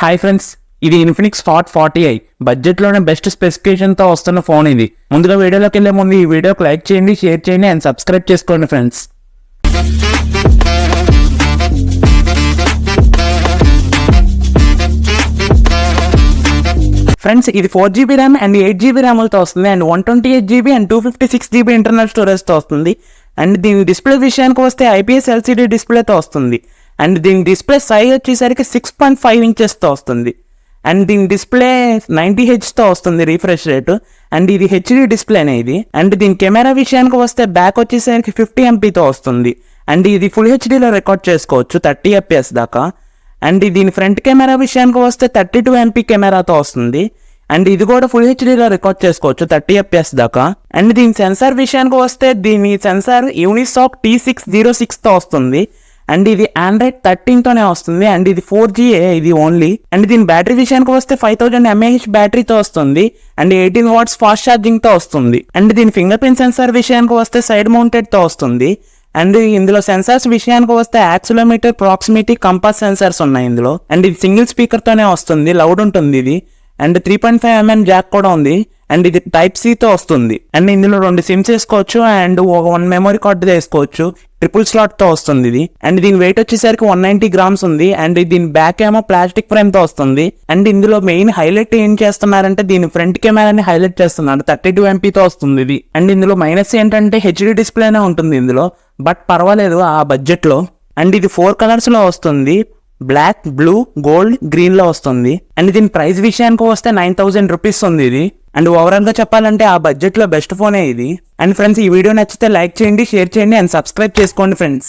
Hi friends, ఇది Infinix hot 40i బడ్జెట్లోనే best స్పెసిఫికేషన్తో వస్తున్న ఫోన్ ఇది. ముందుగా వీడియోలోకి వెళ్ళే ముందు ఈ వీడియోకి లైక్ చేయండి, షేర్ చేయండి అండ్ సబ్స్క్రైబ్ చేసుకోండి ఫ్రెండ్స్. ఫ్రెండ్స్, ఇది 4GB ర్యామ్ అండ్ 8GB ర్యామ్లతో వస్తుంది and 128GB and 256GB internal స్టోరేజ్తో వస్తుంది. అండ్ దీని డిస్ప్లే విషయానికి వస్తే IPS LCD డిస్ప్లేతో వస్తుంది. అండ్ దీని డిస్ప్లే సైజ్ వచ్చేసరికి 6.5 ఇంచెస్తో వస్తుంది. అండ్ దీని డిస్ప్లే 90Hzతో వస్తుంది రీఫ్రెష్ రేటు. అండ్ ఇది HD డిస్ప్లేనే ఇది. అండ్ దీని కెమెరా విషయానికి వస్తే బ్యాక్ వచ్చేసరికి 50MP వస్తుంది. అండ్ ఇది ఫుల్ హెచ్డీలో రికార్డ్ చేసుకోవచ్చు 30fps దాకా. అండ్ దీని ఫ్రంట్ కెమెరా విషయానికి వస్తే 32MP కెమెరాతో వస్తుంది. అండ్ ఇది కూడా ఫుల్ హెచ్డీలో రికార్డ్ చేసుకోవచ్చు 30fps దాకా. అండ్ దీని సెన్సార్ విషయానికి వస్తే దీని సెన్సార్ యూనిసాక్ T606తో వస్తుంది. అండ్ ఇది Android 13తోనే వస్తుంది. అండ్ ఇది 4G ఇది ఓన్లీ. అండ్ దీని బ్యాటరీ విషయానికి వస్తే 5000 mAh బ్యాటరీతో వస్తుంది. అండ్ 18 watts ఫాస్ట్ ఛార్జింగ్తో వస్తుంది. అండ్ దీని ఫింగర్ ప్రింట్ సెన్సార్ విషయానికి వస్తే సైడ్ మౌంటెడ్తో వస్తుంది. అండ్ ఇందులో సెన్సార్స్ విషయానికి వస్తే యాక్సిలోమీటర్, ప్రాక్సిమిటీ, కంపాస్ సెన్సార్స్ ఉన్నాయి ఇందులో. అండ్ ఇది సింగిల్ స్పీకర్తోనే వస్తుంది, లౌడ్ ఉంటుంది ఇది. అండ్ 3.5mm జాక్ కూడా ఉంది. అండ్ ఇది Type-C తో వస్తుంది. అండ్ ఇందులో 2 సిమ్స్ వేసుకోవచ్చు అండ్ 1 మెమరీ కార్డు వేసుకోవచ్చు. ట్రిపుల్ స్లాట్తో వస్తుంది ఇది. అండ్ దీని వెయిట్ వచ్చేసరికి 190 grams ఉంది. అండ్ దీని బ్యాక్ ఏమో ప్లాస్టిక్ ఫ్రేమ్తో వస్తుంది. అండ్ ఇందులో మెయిన్ హైలైట్ ఏం చేస్తున్నారంటే దీని ఫ్రంట్ కెమెరాని హైలైట్ చేస్తున్నారు, 32MP వస్తుంది ఇది. అండ్ ఇందులో మైనస్ ఏంటంటే HD డిస్ప్లేనే ఉంటుంది ఇందులో, బట్ పర్వాలేదు ఆ బడ్జెట్లో. అండ్ ఇది 4 కలర్స్ లో వస్తుంది, బ్లాక్, బ్లూ, గోల్డ్, గ్రీన్ లో వస్తుంది. అండ్ దీని ప్రైస్ విషయానికి వస్తే 9000 రూపీస్ ఉంది ఇది. అండ్ ఓవరాల్ గా చెప్పాలంటే ఆ బడ్జెట్ లో బెస్ట్ ఫోనే ఇది. అండ్ ఫ్రెండ్స్, ఈ వీడియో నచ్చితే లైక్ చేయండి, షేర్ చేయండి అండ్ సబ్స్క్రైబ్ చేసుకోండి ఫ్రెండ్స్.